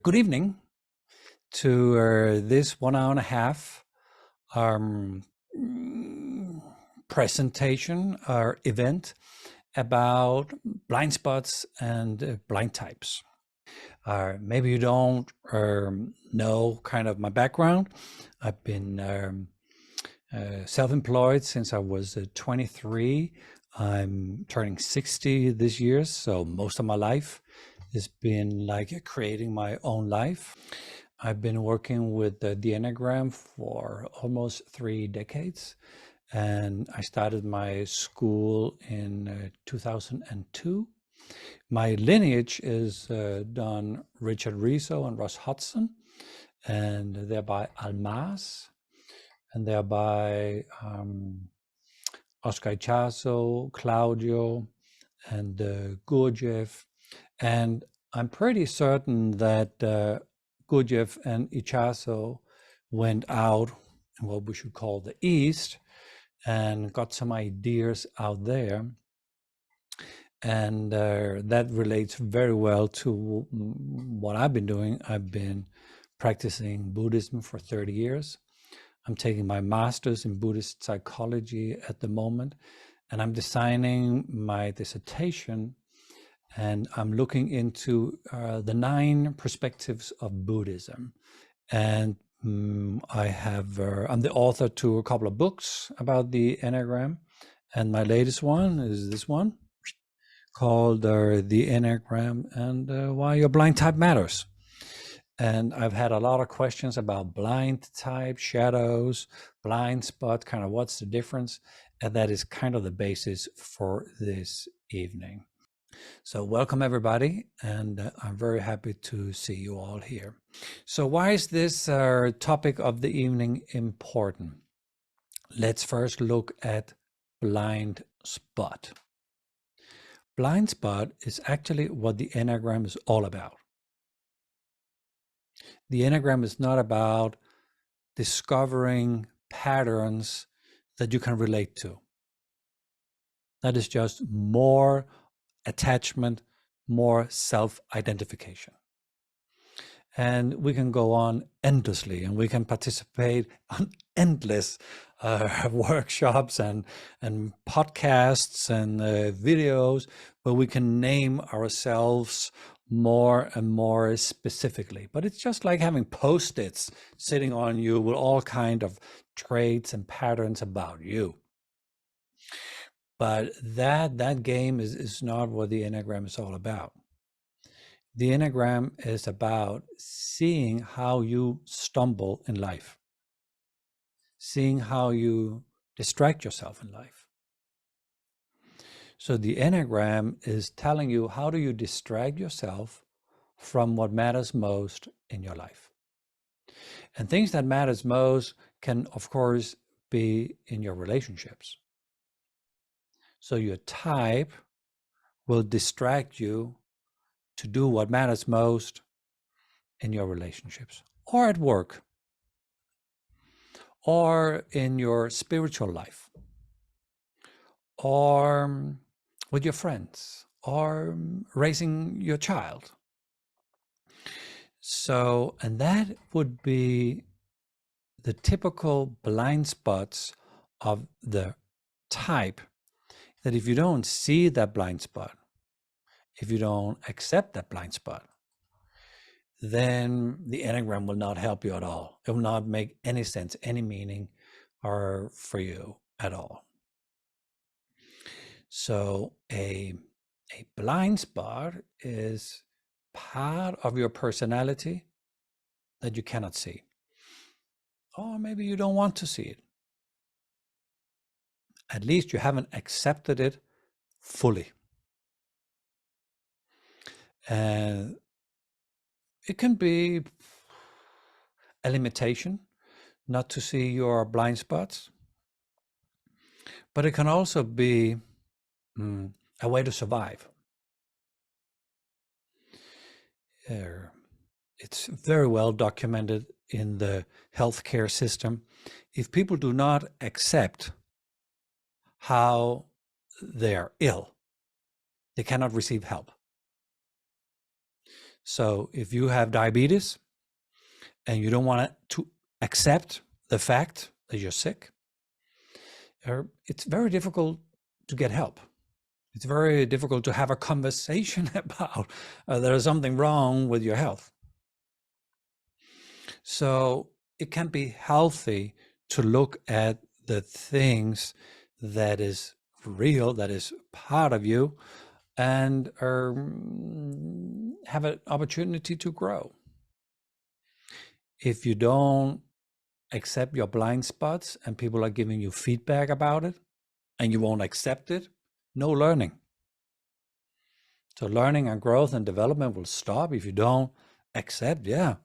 Good evening to this 1 hour and a half um, presentation or event about blind spots and blind types. Maybe you don't know kind of my background. I've been self-employed since I was 23. I'm turning 60 this year, so most of my life has been like creating my own life. I've been working with the Enneagram for almost 3 decades, and I started my school in 2002. My lineage is done Richard Riso and Russ Hudson, and thereby Almas, and thereby Oscar Ichazo, Claudio, and Gurdjieff. And I'm pretty certain that Gurdjieff and Ichazo went out in what we should call the East and got some ideas out there. And that relates very well to what I've been doing. I've been practicing Buddhism for 30 years. I'm taking my master's in Buddhist psychology at the moment, and I'm designing my dissertation, and I'm looking into the 9 perspectives of Buddhism. And I'm the author to a couple of books about the Enneagram, and my latest one is this one called The Enneagram and Why Your Blind Type Matters. And I've had a lot of questions about blind type, shadows, blind spot, kind of what's the difference? And that is kind of the basis for this evening. So welcome everybody, and I'm very happy to see you all here. So why is this topic of the evening important? Let's first look at blind spot. Blind spot is actually what the Enneagram is all about. The Enneagram is not about discovering patterns that you can relate to. That is just more attachment, more self-identification. And we can go on endlessly, and we can participate on endless workshops and podcasts and videos where we can name ourselves more and more specifically. But it's just like having Post-its sitting on you with all kind of traits and patterns about you. But that game is not what the Enneagram is all about. The Enneagram is about seeing how you stumble in life, seeing how you distract yourself in life. So the Enneagram is telling you, how do you distract yourself from what matters most in your life? And things that matters most can, of course, be in your relationships. So your type will distract you to do what matters most in your relationships or at work or in your spiritual life or with your friends or raising your child. So, and that would be the typical blind spots of the type, that if you don't see that blind spot, if you don't accept that blind spot, then the Enneagram will not help you at all. It will not make any sense, any meaning, or for you at all. So a blind spot is part of your personality that you cannot see. Or maybe you don't want to see it. At least you haven't accepted it fully. And it can be a limitation not to see your blind spots, but it can also be a way to survive. It's very well documented in the healthcare system. If people do not accept how they're ill, they cannot receive help. So if you have diabetes and you don't want to accept the fact that you're sick, it's very difficult to get help. It's very difficult to have a conversation about there's something wrong with your health. So it can be healthy to look at the things that is real, that is part of you, and have an opportunity to grow. If you don't accept your blind spots and people are giving you feedback about it and you won't accept it, no learning. So learning and growth and development will stop if you don't accept, yeah,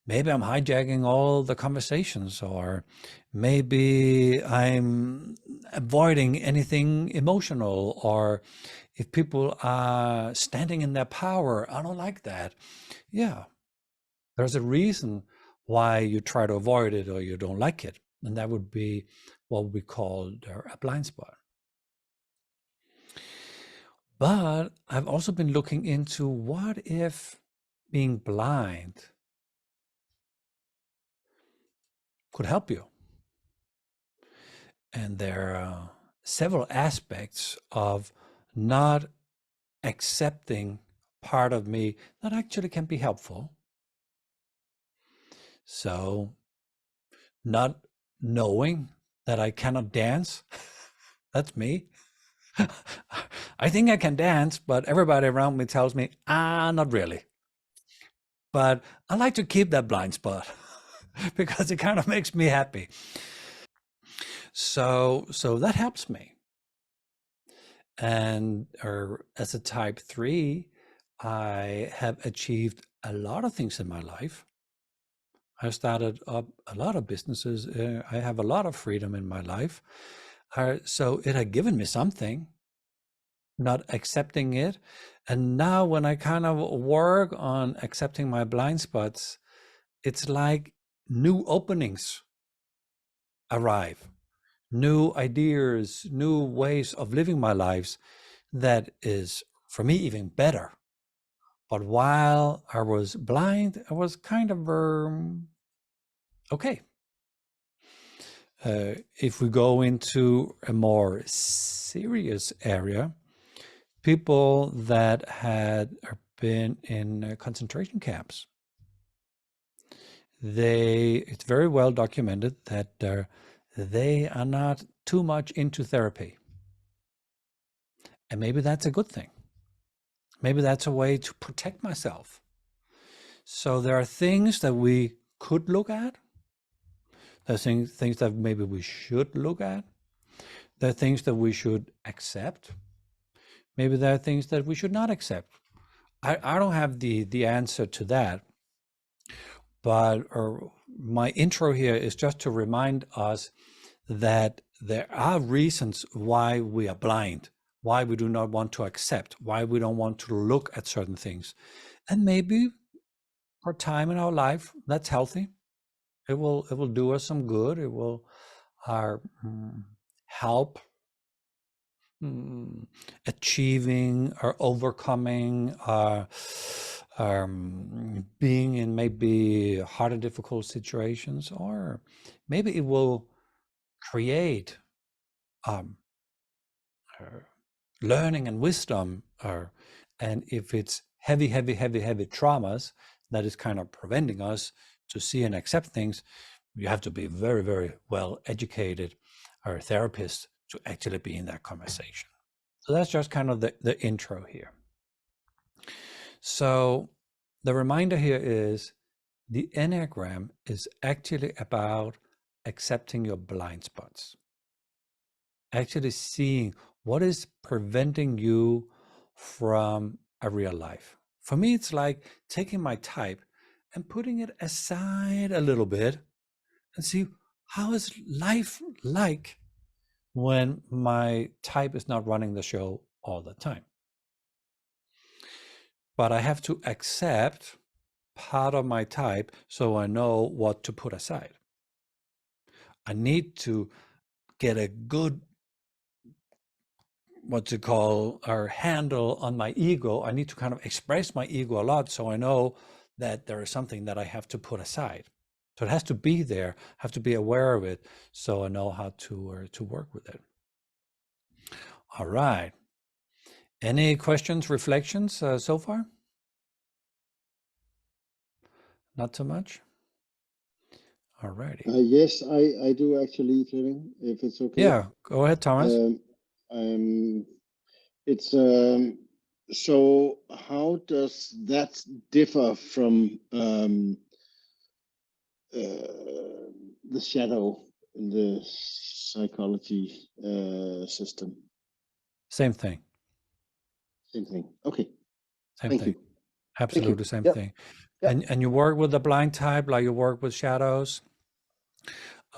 maybe I'm hijacking all the conversations, or maybe I'm avoiding anything emotional, or if people are standing in their power, I don't like that. Yeah, there's a reason why you try to avoid it or you don't like it. And that would be what we call a blind spot. But I've also been looking into what if being blind could help you. And there are several aspects of not accepting part of me that actually can be helpful. So, not knowing that I cannot dance, that's me. I think I can dance, but everybody around me tells me, not really. But I like to keep that blind spot because it kind of makes me happy. So that helps me. And as a type 3, I have achieved a lot of things in my life. I started up a lot of businesses. I have a lot of freedom in my life. So it had given me something, not accepting it. And now when I kind of work on accepting my blind spots, it's like new openings arrive, new ideas, new ways of living my lives that is, for me, even better. But while I was blind, I was kind of okay. If we go into a more serious area, people that had been in concentration camps, it's very well documented that they are not too much into therapy. And maybe that's a good thing. Maybe that's a way to protect myself. So there are things that we could look at. There are things that maybe we should look at. There are things that we should accept. Maybe there are things that we should not accept. I don't have the answer to that. But my intro here is just to remind us that there are reasons why we are blind, why we do not want to accept, why we don't want to look at certain things. And maybe for time in our life, that's healthy. It will do us some good. It will help achieving or overcoming being in maybe hard and difficult situations, or maybe it will create learning and wisdom, and if it's heavy traumas that is kind of preventing us to see and accept things, you have to be very, very well educated or a therapist to actually be in that conversation. So that's just kind of the intro here. So the reminder here is the Enneagram is actually about accepting your blind spots, actually seeing what is preventing you from a real life. For me, it's like taking my type and putting it aside a little bit and see how is life like when my type is not running the show all the time. But I have to accept part of my type so I know what to put aside. I need to get a good what's it called, or handle on my ego. I need to kind of express my ego a lot, so I know that there is something that I have to put aside. So it has to be there, have to be aware of it, so I know how to work with it. All right. Any questions, reflections so far? Not so much? All righty. Yes, I do actually, Fleming, if it's okay. Yeah, go ahead, Thomas. It's so how does that differ from the shadow in the psychology system? Same thing. Same thing. Okay. Same Thank thing. you. Absolutely same Yep. thing. Yep. And you work with the blind type like you work with shadows.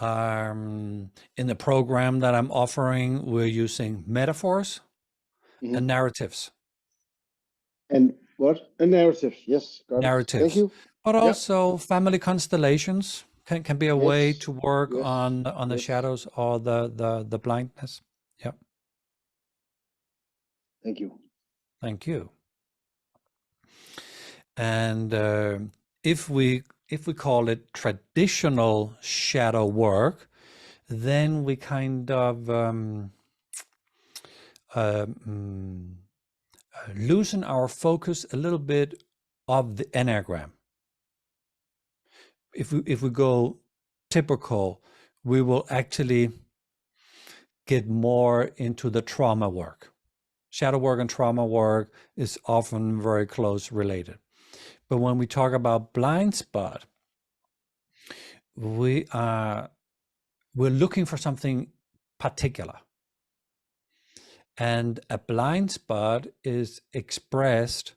In the program that I'm offering, we're using metaphors and narratives. And what? And narratives. Yes, got it. Thank Narratives, you. but Yep. also family constellations can be a way Yes. to work Yes. on the Yes. shadows or the blindness. Yep. Thank you. Thank you. And if we call it traditional shadow work, then we kind of loosen our focus a little bit of the Enneagram. If we go typical, we will actually get more into the trauma work. Shadow work and trauma work is often very close related. But when we talk about blind spot, we're looking for something particular. And a blind spot is expressed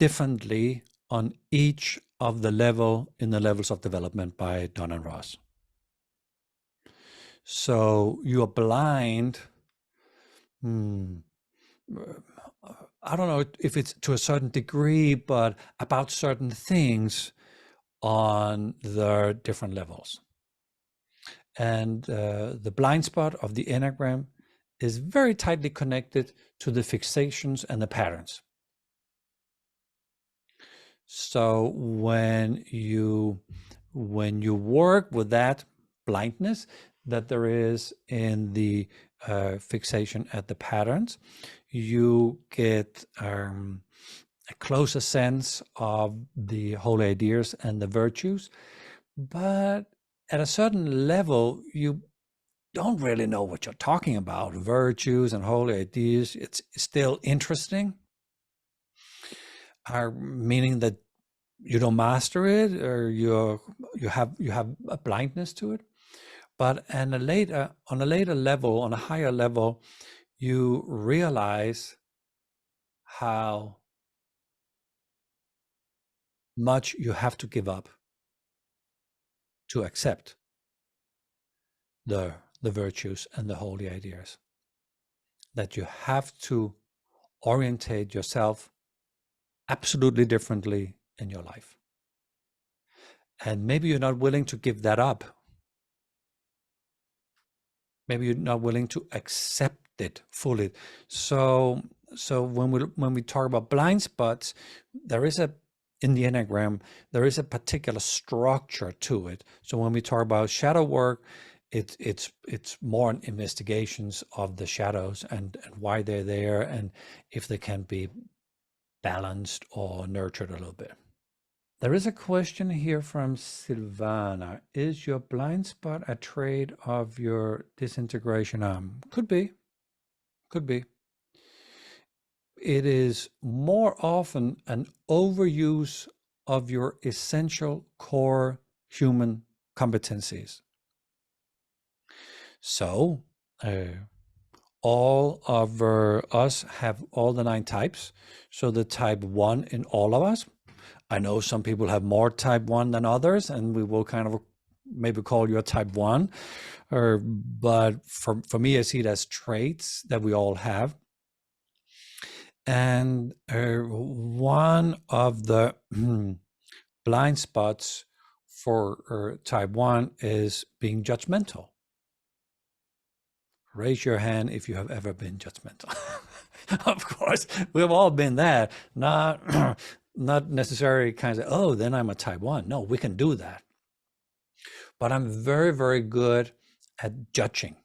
differently on each of the levels of development by Don and Ross. So you are blind. I don't know if it's to a certain degree, but about certain things on the different levels. And the blind spot of the Enneagram is very tightly connected to the fixations and the patterns. So when you work with that blindness that there is in the fixation at the patterns, you get a closer sense of the holy ideas and the virtues. But at a certain level, you don't really know what you're talking about. Virtues and holy ideas, it's still interesting, meaning that you don't master it, or you have a blindness to it. But on a later level, on a higher level, you realize how much you have to give up to accept the virtues and the holy ideas. That you have to orientate yourself absolutely differently in your life. And maybe you're not willing to give that up. Maybe you're not willing to accept it fully. So when we talk about blind spots, in the Enneagram, there is a particular structure to it. So when we talk about shadow work, it's more on investigations of the shadows and why they're there and if they can be balanced or nurtured a little bit. There is a question here from Silvana. Is your blind spot a trait of your disintegration arm? Could be. Could be. It is more often an overuse of your essential core human competencies. So, all of us have all the 9 types. So the type 1 in all of us. I know some people have more type 1 than others, and we will kind of maybe call you a type 1. But for me, I see it as traits that we all have. And one of the blind spots for type 1 is being judgmental. Raise your hand if you have ever been judgmental. Of course, we've all been there. Not, not necessarily kind of, oh, then I'm a type 1. No, we can do that. But I'm very, very good at judging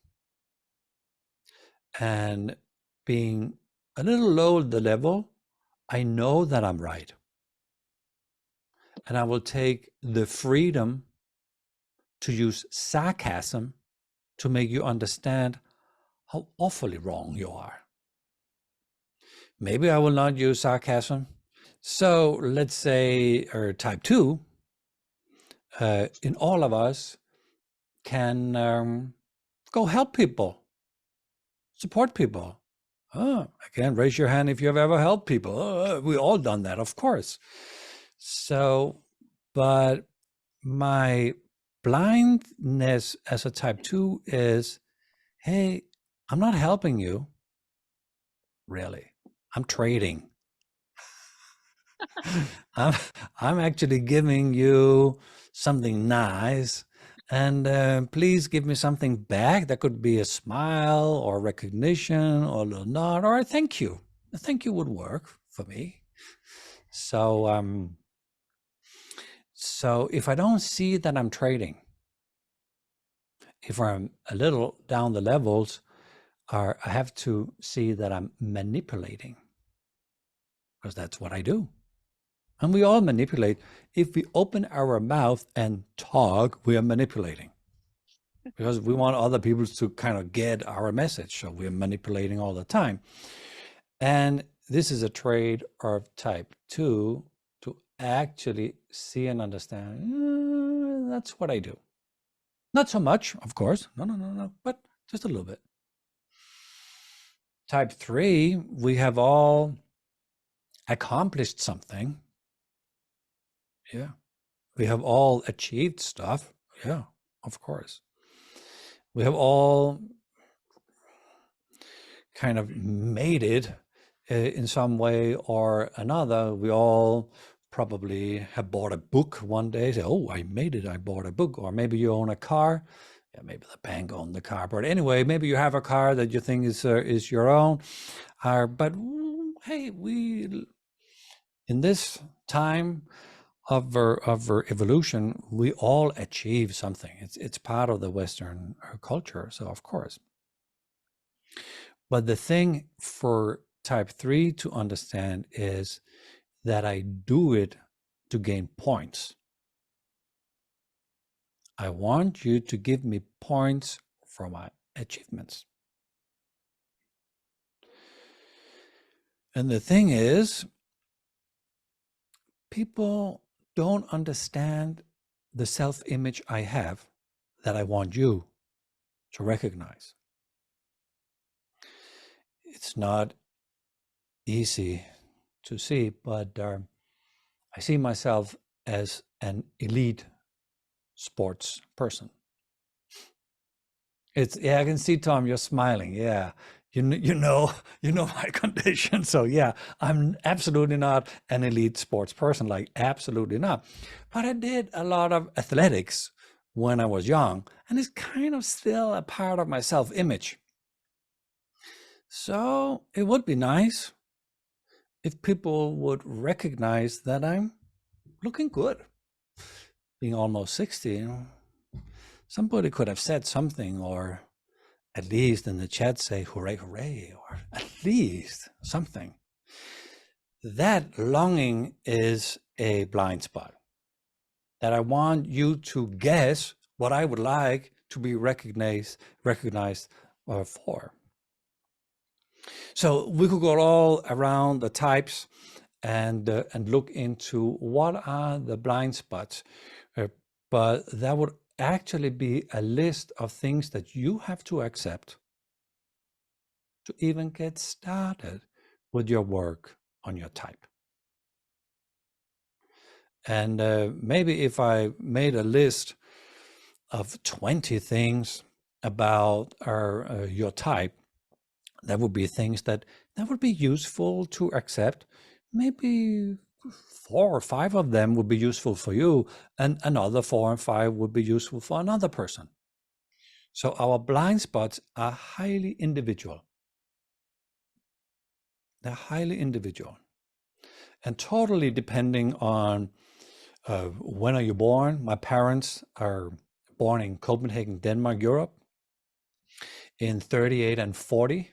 and being a little low the level. I know that I'm right. And I will take the freedom to use sarcasm to make you understand how awfully wrong you are. Maybe I will not use sarcasm. So let's say type 2, in all of us can go help people, support people. Again, raise your hand if you've ever helped people. We all done that, of course. So, but my blindness as a type 2 is, hey, I'm not helping you, really. I'm trading. I'm actually giving you something nice, and please give me something back. That could be a smile or recognition or a little nod or a thank you. A thank you would work for me. So, so if I don't see that I'm trading, if I'm a little down the levels, I have to see that I'm manipulating, because that's what I do. And we all manipulate. If we open our mouth and talk, we are manipulating, because we want other people to kind of get our message. So we're manipulating all the time. And this is a trait of type 2, to actually see and understand, that's what I do. Not so much, of course. No, but just a little bit. Type 3, we have all accomplished something. Yeah. We have all achieved stuff. Yeah, of course. We have all kind of made it in some way or another. We all probably have bought a book one day, say, oh, I made it, I bought a book. Or maybe you own a car. Yeah, maybe the bank owned the car. But anyway, maybe you have a car that you think is your own. But hey, we, in this time of our evolution, we all achieve something. It's part of the Western culture, so of course. But the thing for type 3 to understand is that I do it to gain points. I want you to give me points for my achievements. And the thing is, people don't understand the self-image I have that I want you to recognize. It's not easy to see, but I see myself as an elite sports person. It's, yeah, I can see, Tom, you're smiling. Yeah, you know my condition. So yeah, I'm absolutely not an elite sports person, like absolutely not. But I did a lot of athletics when I was young, and it's kind of still a part of my self-image. So it would be nice if people would recognize that I'm looking good. Being almost 60, somebody could have said something, or at least in the chat say hooray, hooray, or at least something. That longing is a blind spot that I want you to guess what I would like to be recognized for. So we could go all around the types and look into what are the blind spots, but that would actually be a list of things that you have to accept to even get started with your work on your type. And maybe if I made a list of 20 things about your type, that would be things that would be useful to accept. Maybe 4 or 5 of them would be useful for you, and another 4 and 5 would be useful for another person. So our blind spots are highly individual. They're highly individual and totally depending on when are you born. My parents are born in Copenhagen, Denmark, Europe in 38 and 40.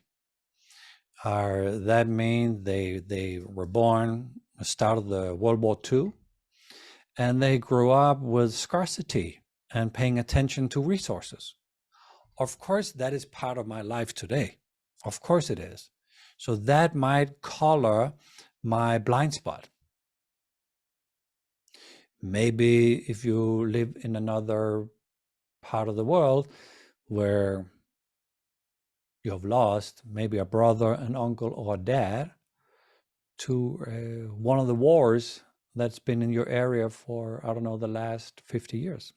That means they were born at the start of the World War II, and they grew up with scarcity and paying attention to resources. Of course, that is part of my life today. Of course it is. So that might color my blind spot. Maybe if you live in another part of the world where you have lost maybe a brother, an uncle, or a dad to one of the wars that's been in your area for, I don't know, the last 50 years.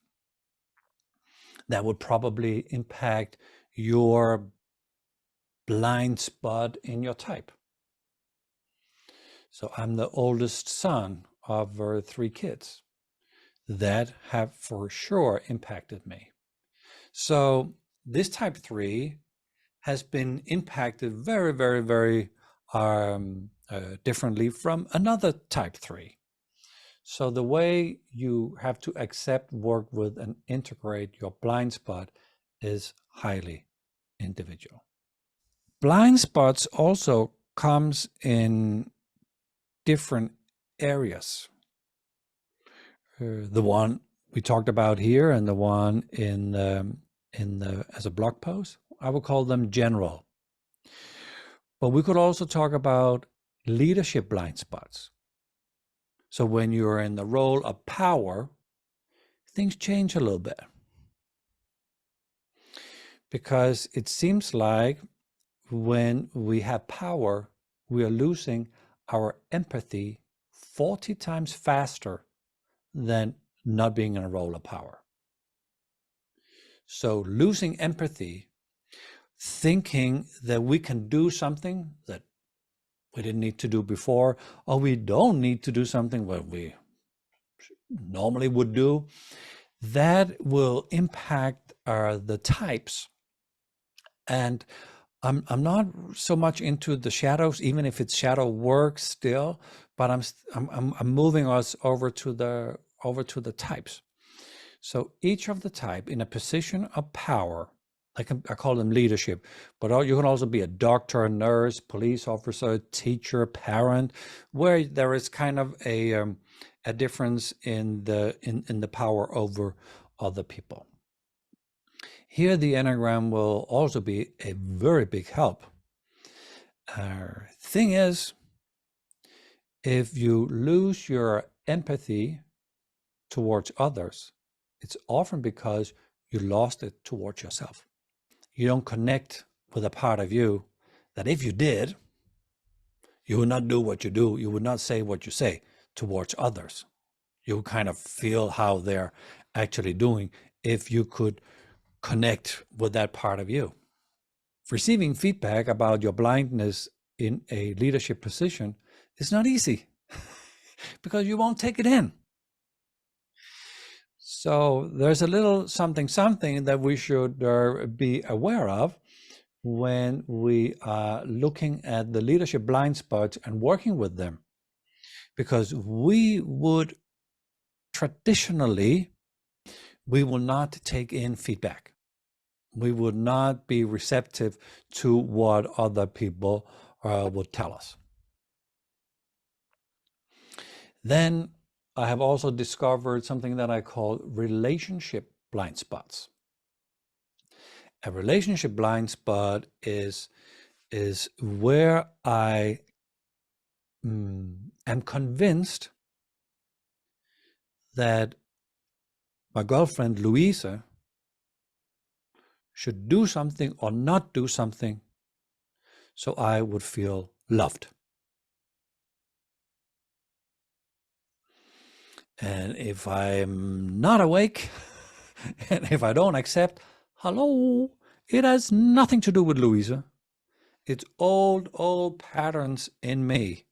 That would probably impact your blind spot in your type. So I'm the oldest son of 3 kids. That have for sure impacted me. So this type 3 has been impacted very, very, very differently from another type 3. So the way you have to accept, work with, and integrate your blind spot is highly individual. Blind spots also comes in different areas. The one we talked about here and the one in the as a blog post, I would call them general. But we could also talk about leadership blind spots. So when you're in the role of power, things change a little bit. Because it seems like when we have power, we are losing our empathy 40 times faster than not being in a role of power. So losing empathy, thinking that we can do something that we didn't need to do before, or we don't need to do something what we normally would do, that will impact the types. And I'm not so much into the shadows, even if it's shadow work still, but I'm moving us over to the types. So each of the type in a position of power, I call them leadership, but you can also be a doctor, a nurse, police officer, teacher, parent, where there is kind of a difference in the power over other people. Here, the Enneagram will also be a very big help. Thing is, if you lose your empathy towards others, it's often because you lost it towards yourself. You don't connect with a part of you that if you did, you would not do what you do, you would not say what you say towards others. You would kind of feel how they're actually doing if you could connect with that part of you. Receiving feedback about your blindness in a leadership position is not easy because you won't take it in. So there's a little something that we should be aware of when we are looking at the leadership blind spots and working with them. Because we would traditionally, we will not take in feedback. We would not be receptive to what other people would tell us. Then I have also discovered something that I call relationship blind spots. A relationship blind spot is where I am convinced that my girlfriend Louisa should do something or not do something so I would feel loved. And if I'm not awake and if I don't accept, hello, it has nothing to do with Louisa. It's old patterns in me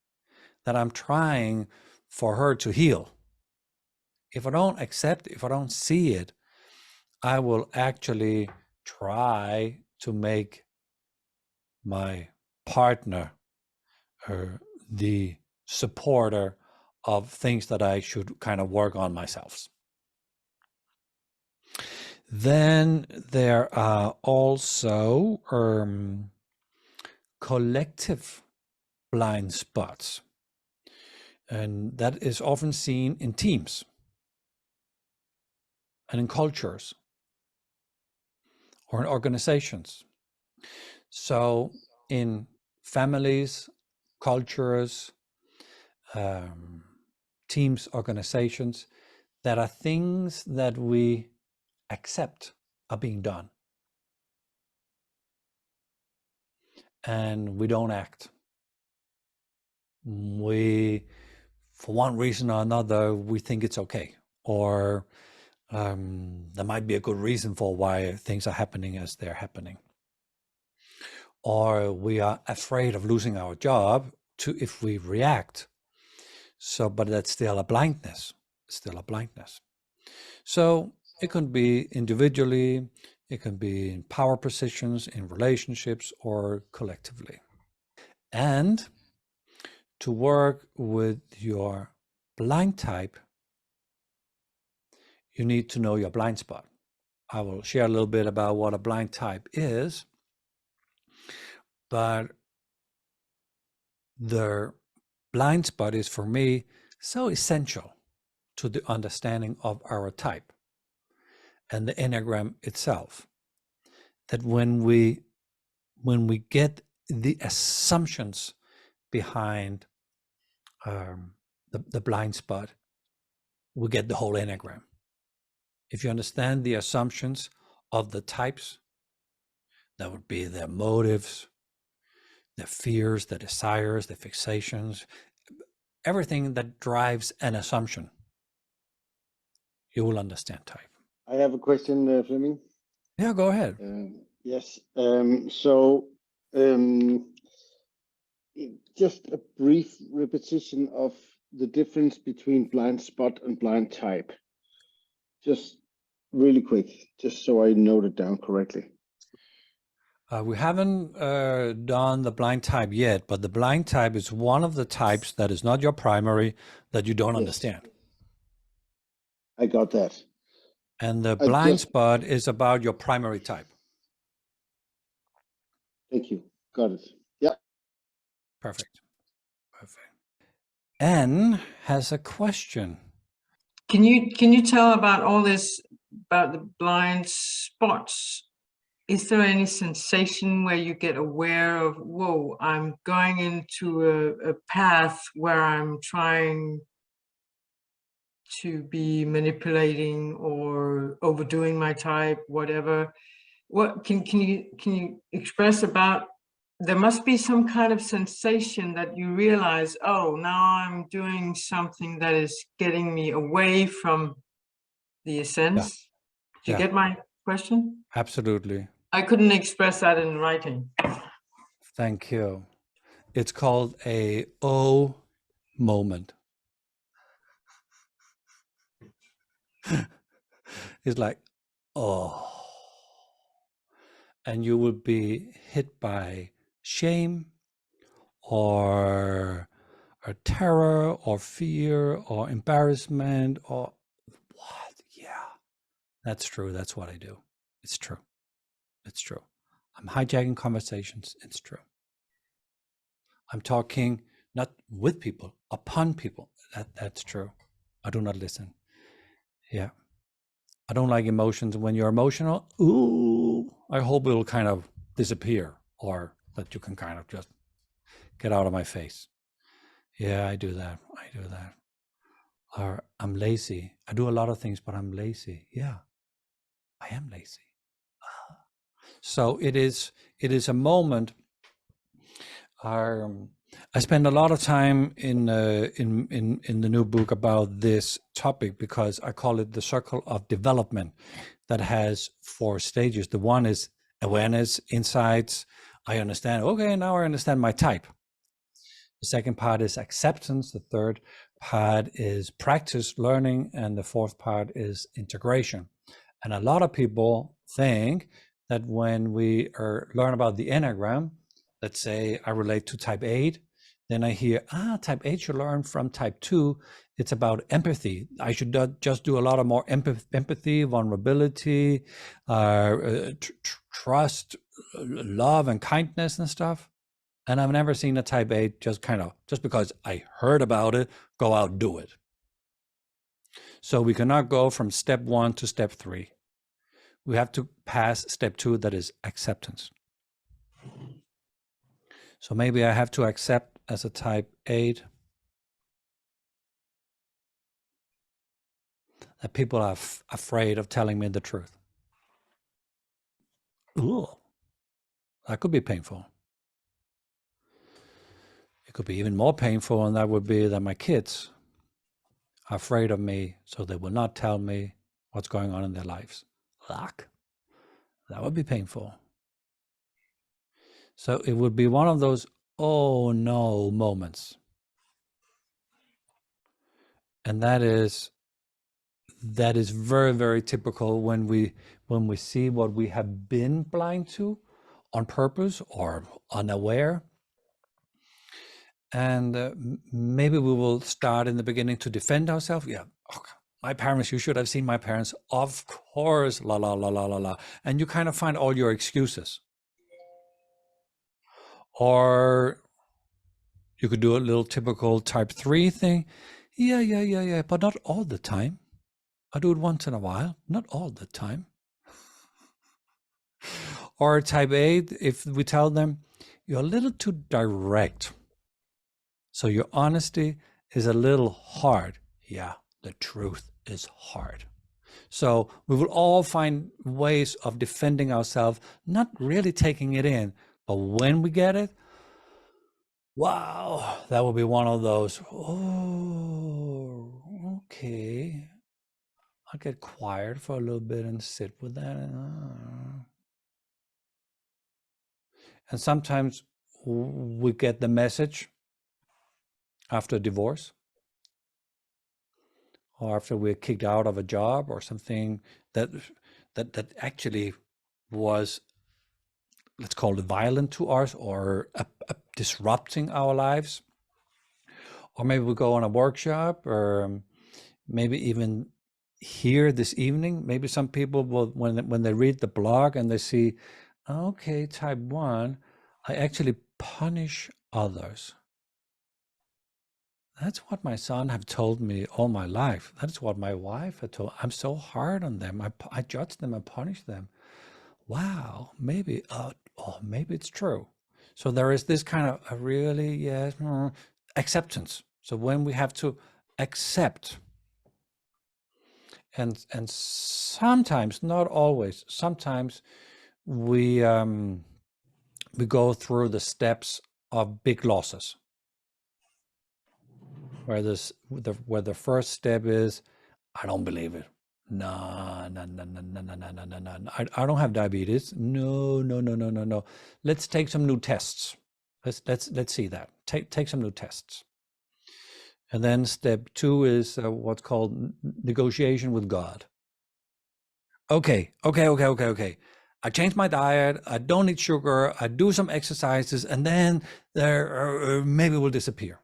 that I'm trying for her to heal. If I don't accept, if I don't see it, I will actually try to make my partner the supporter of things that I should kind of work on myself. Then there are also collective blind spots, and that is often seen in teams and in cultures or in organizations. So in families, cultures, teams, organizations, there are things that we accept are being done, and we don't act. We, for one reason or another, we think it's okay, or there might be a good reason for why things are happening as they're happening. Or we are afraid of losing our job if we react. So, but that's still a blindness, So it can be individually, it can be in power positions, in relationships, or collectively. And to work with your blind type, you need to know your blind spot. I will share a little bit about what a blind type is, but the blind spot is, for me, so essential to the understanding of our type and the Enneagram itself, that when we get the assumptions behind the blind spot, we get the whole Enneagram. If you understand the assumptions of the types, that would be their motives, their fears, their desires, their fixations, everything that drives an assumption, you will understand type. I have a question, Flemming. Yeah, go ahead. Yes. Just a brief repetition of the difference between blind spot and blind type. Just really quick, just so I note it down correctly. We haven't done the blind type yet, but the blind type is one of the types that is not your primary, that you don't understand. I got that. And the blind spot is about your primary type. Thank you. Got it. Yeah. Perfect. Anne has a question. Can you tell about all this, about the blind spots? Is there any sensation where you get aware of, whoa, I'm going into a path where I'm trying to be manipulating or overdoing my type, whatever? What can you express about? There must be some kind of sensation that you realize, oh, now I'm doing something that is getting me away from the essence. Do you get my question? Absolutely. I couldn't express that in writing. Thank you. It's called a O moment. It's like, oh. And you will be hit by shame or terror or fear or embarrassment or what? Yeah, that's true. That's what I do. It's true. It's true. I'm hijacking conversations. It's true. I'm talking not with people, upon people. That's true. I do not listen. Yeah. I don't like emotions. When you're emotional, ooh, I hope it'll kind of disappear, or that you can kind of just get out of my face. Yeah, I do that. Or I'm lazy. I do a lot of things, but I'm lazy. Yeah, I am lazy. So it is a moment. I spend a lot of time in the new book about this topic, because I call it the circle of development, that has 4 stages. The one is awareness, insights. I understand. Okay, now I understand my type. The second part is acceptance. The third part is practice, learning, and the fourth part is integration. And a lot of people think that when we learn about the Enneagram, let's say I relate to type 8, then I hear, type 8 should learn from type 2. It's about empathy. I should just do a lot of more empathy, vulnerability, trust, love, and kindness and stuff. And I've never seen a type 8 just because I heard about it, go out and do it. So we cannot go from step 1 to step 3. We have to pass step 2, that is acceptance. So maybe I have to accept as a type 8 that people are afraid of telling me the truth. Ooh, that could be painful. It could be even more painful, and that would be that my kids are afraid of me, so they will not tell me what's going on in their lives. That would be painful. So it would be one of those oh no moments. And that is very, very typical when we see what we have been blind to on purpose or unaware. And maybe we will start in the beginning to defend ourselves. Yeah, okay. My parents, you should have seen my parents. Of course, la, la, la, la, la, la. And you kind of find all your excuses. Or you could do a little typical type 3 thing. Yeah, but not all the time. I do it once in a while, not all the time. Or type 8, if we tell them, you're a little too direct. So your honesty is a little hard. Yeah, the truth is hard. So we will all find ways of defending ourselves, not really taking it in, but when we get it, wow, that will be one of those, oh, okay. I'll get quiet for a little bit and sit with that. And sometimes we get the message after a divorce or after we're kicked out of a job or something that actually was, let's call it violent to us or disrupting our lives. Or maybe we go on a workshop, or maybe even here this evening, maybe some people will, when they read the blog and they see, okay, type 1, I actually punish others. That's what my son have told me all my life. That's what my wife had told. I'm so hard on them. I judge them and punish them. Wow, maybe, maybe it's true. So there is this kind of a really, yes, acceptance. So when we have to accept, and sometimes, not always, sometimes we go through the steps of big losses, where the first step is, I don't believe it. No. I don't have diabetes. No. Let's take some new tests. Let's see that. Take some new tests. And then step 2 is what's called negotiation with God. Okay. I changed my diet. I don't eat sugar. I do some exercises, and then there maybe will disappear.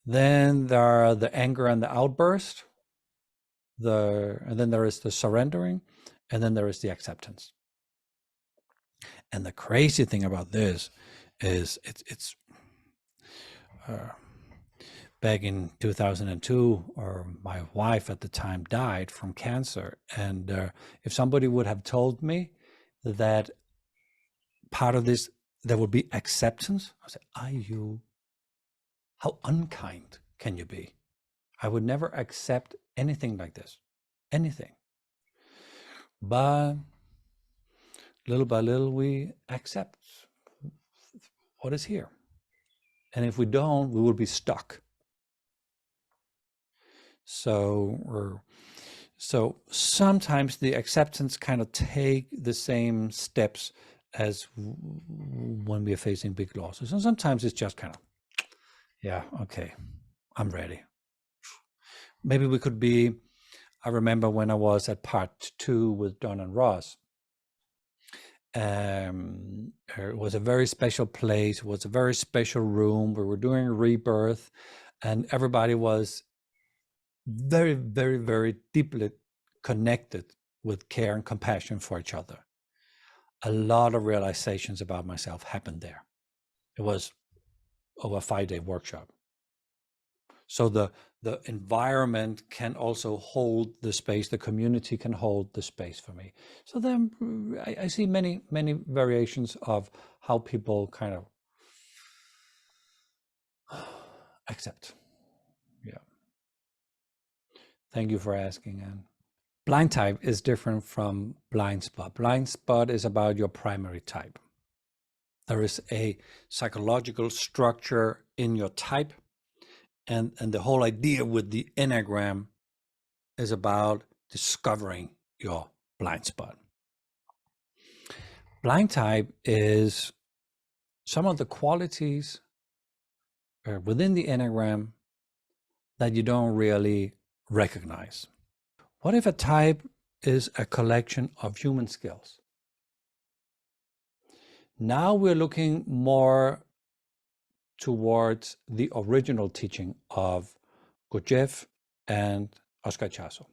Then there are the anger and the outburst. And then there is the surrendering, and then there is the acceptance. And the crazy thing about this is it's back in 2002, or my wife at the time died from cancer. And if somebody would have told me that part of this, there would be acceptance, I said, how unkind can you be? I would never accept anything like this, anything. But little by little, we accept what is here. And if we don't, we will be stuck. So sometimes the acceptance kind of take the same steps as when we are facing big losses. And sometimes it's just kind of, yeah, okay, I'm ready. Maybe we could be I remember when I was at part 2 with Don and Ross. It was a very special place. It was a very special room. We were doing rebirth, and everybody was very, very, very deeply connected with care and compassion for each other. A lot of realizations about myself happened there. It was over a 5-day workshop. So the environment can also hold the space, the community can hold the space for me. So then I see many, many variations of how people kind of accept. Yeah. Thank you for asking, Anne. Blind type is different from blind spot. Blind spot is about your primary type. There is a psychological structure in your type, and the whole idea with the Enneagram is about discovering your blind spot. Blind type is some of the qualities within the Enneagram that you don't really recognize. What if a type is a collection of human skills? Now we're looking more towards the original teaching of Gurdjieff and Oscar Chaso,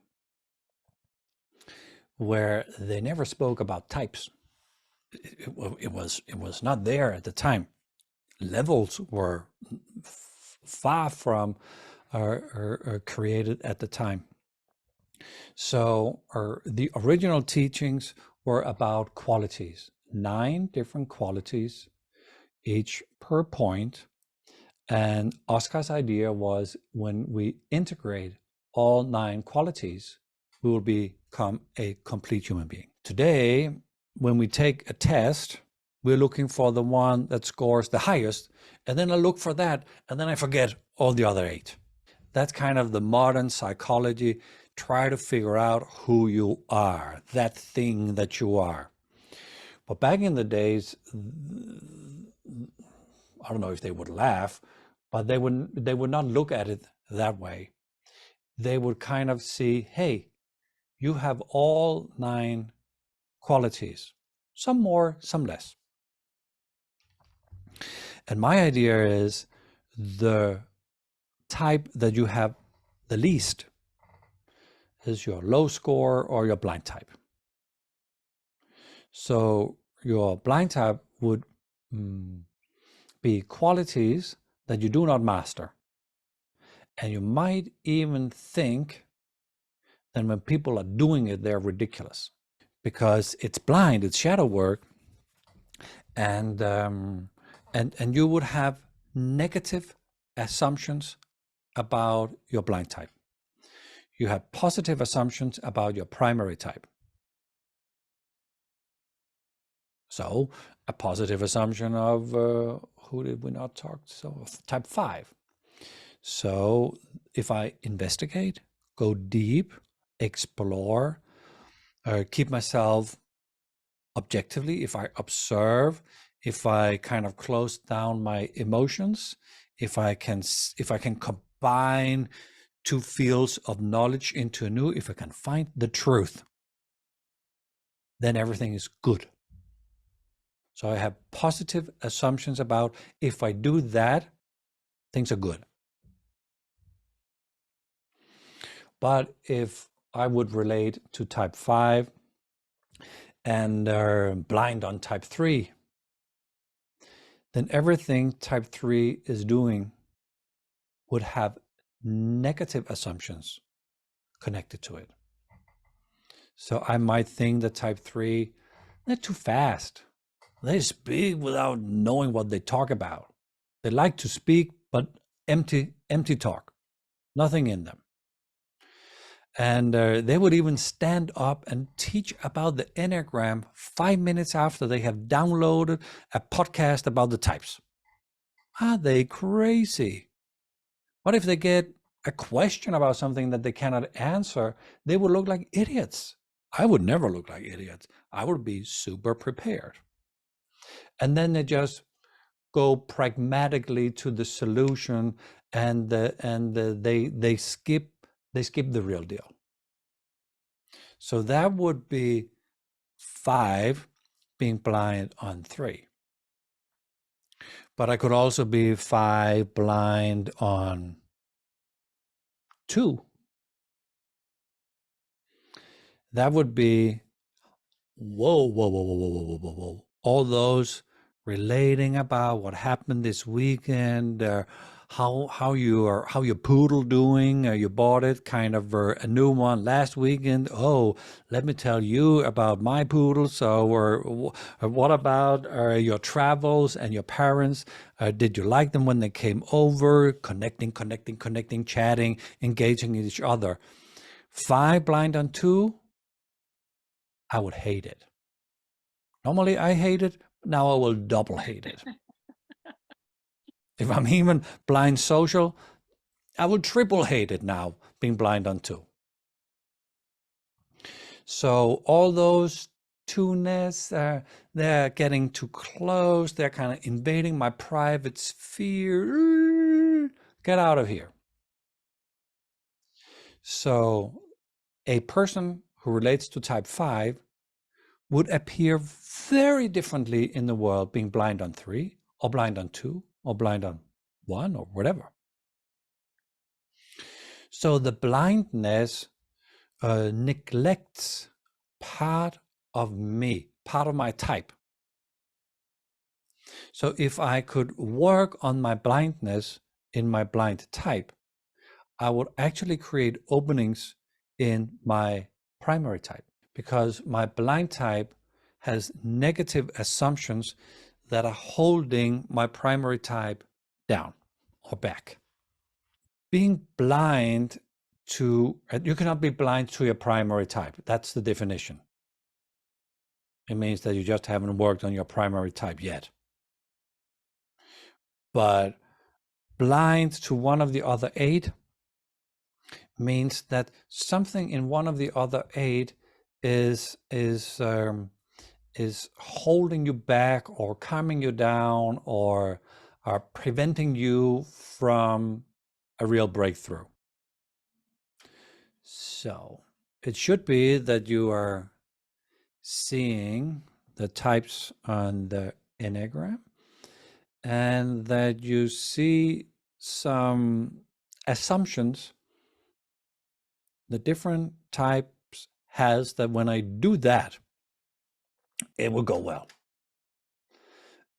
where they never spoke about types. It was not there at the time. Levels were far from created at the time. So the original teachings were about qualities, 9 different qualities, each per point. And Oscar's idea was when we integrate all 9 qualities, we will become a complete human being. Today, when we take a test, we're looking for the one that scores the highest, and then I look for that, and then I forget all the other 8. That's kind of the modern psychology. Try to figure out who you are, that thing that you are. But back in the days, I don't know if they would laugh, but they would not look at it that way. They would kind of see, hey, you have all 9 qualities, some more, some less. And my idea is the type that you have the least is your low score or your blind type. So your blind type would be qualities that you do not master. And you might even think that when people are doing it, they're ridiculous because it's blind, it's shadow work, and you would have negative assumptions about your blind type. You have positive assumptions about your primary type. So a positive assumption of who did we not talk? So of type 5. So if I investigate, go deep, explore, keep myself objectively, if I observe, if I kind of close down my emotions, if I can combine 2 fields of knowledge into a new, if I can find the truth, then everything is good. So I have positive assumptions about if I do that, things are good. But if I would relate to type 5 and are blind on type 3, then everything type 3 is doing would have negative assumptions connected to it. So I might think that type 3, they're too fast. They speak without knowing what they talk about. They like to speak, but empty talk, nothing in them. And they would even stand up and teach about the Enneagram 5 minutes after they have downloaded a podcast about the types. Are they crazy? What if they get a question about something that they cannot answer? They would look like idiots. I would never look like idiots. I would be super prepared. And then they just go pragmatically to the solution, and they skip the real deal. So that would be 5 being blind on 3. But I could also be 5 blind on 2. That would be, whoa, whoa, whoa, whoa, whoa, whoa, whoa, whoa. All those relating about what happened this weekend, how your poodle doing? You bought it, kind of a new one last weekend. Oh, let me tell you about my poodle. So, or what about your travels and your parents? Did you like them when they came over? Connecting, chatting, engaging each other. 5 blind on 2, I would hate it. Normally I hate it. Now I will double hate it. If I'm even blind social, I will triple hate it now, being blind on 2. So all those 2-ness, they're getting too close. They're kind of invading my private sphere. Get out of here. So a person who relates to type 5 would appear very differently in the world, being blind on 3 or blind on 2 or blind on 1 or whatever. So the blindness neglects part of me, part of my type. So if I could work on my blindness in my blind type, I would actually create openings in my primary type, because my blind type has negative assumptions that are holding my primary type down or back. Being blind to, you cannot be blind to your primary type. That's the definition. It means that you just haven't worked on your primary type yet. But blind to one of the other 8 means that something in one of the other 8 is holding you back or calming you down or are preventing you from a real breakthrough. So it should be that you are seeing the types on the Enneagram and that you see some assumptions the different types has, that when I do that, it will go well.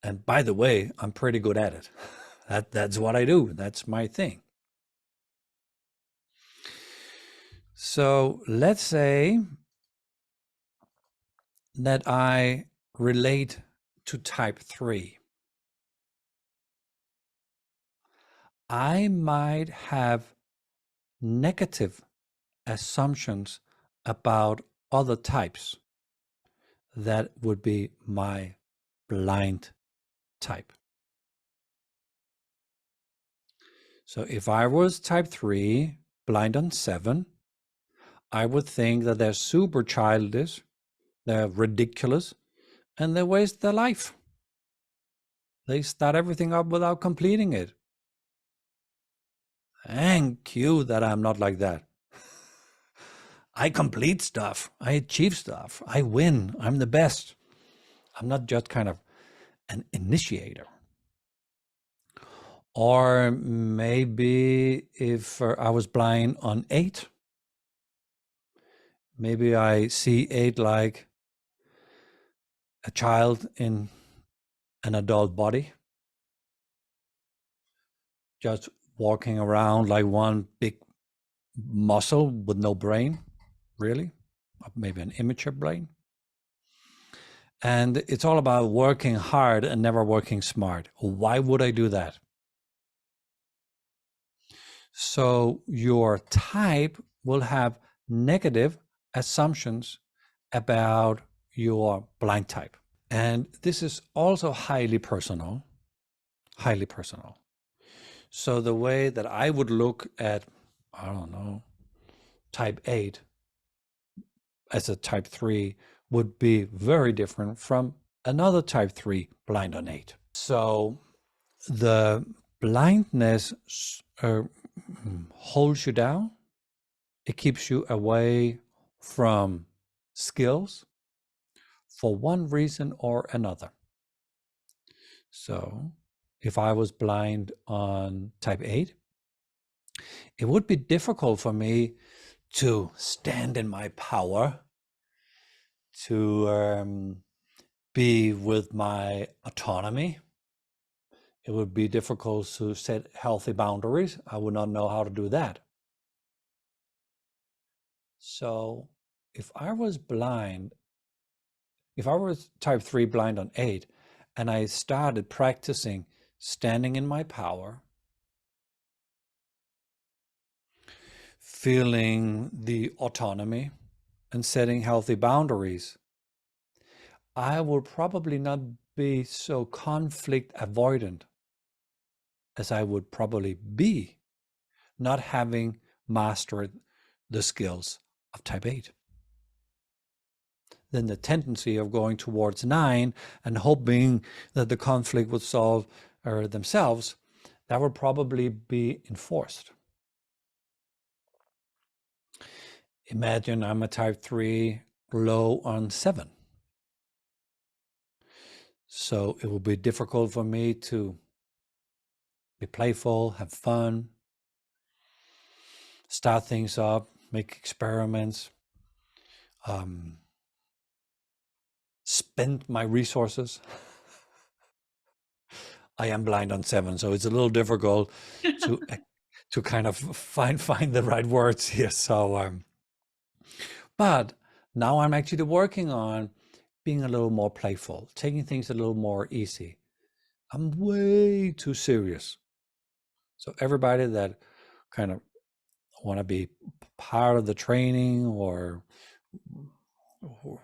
And by the way, I'm pretty good at it. That's what I do. That's my thing. So let's say that I relate to type 3. I might have negative assumptions about other types. That would be my blind type. So if I was type 3, blind on 7, I would think that they're super childish, they're ridiculous, and they waste their life. They start everything up without completing it. Thank you that I'm not like that. I complete stuff. I achieve stuff. I win. I'm the best. I'm not just kind of an initiator. Or maybe if I was blind on 8, maybe I see 8 like a child in an adult body, just walking around like one big muscle with no brain, really, maybe an immature brain. And it's all about working hard and never working smart. Why would I do that? So your type will have negative assumptions about your blind type. And this is also highly personal, highly personal. So the way that I would look at, I don't know, type 8 as a type 3 would be very different from another type 3 blind on 8. So the blindness holds you down. It keeps you away from skills for one reason or another. So if I was blind on type 8, it would be difficult for me to stand in my power, to be with my autonomy. It would be difficult to set healthy boundaries. I would not know how to do that. So if I was blind, if I was type 3 blind on 8, and I started practicing standing in my power, feeling the autonomy, and setting healthy boundaries, I would probably not be so conflict avoidant as I would probably be not having mastered the skills of type 8. Then the tendency of going towards 9 and hoping that the conflict would solve themselves, that would probably be enforced. Imagine I'm a type 3 low on 7. So it will be difficult for me to be playful, have fun, start things up, make experiments, spend my resources. I am blind on 7, so it's a little difficult to kind of find the right words here. So, but now I'm actually working on being a little more playful, taking things a little more easy. I'm way too serious. So everybody that kind of want to be part of the training or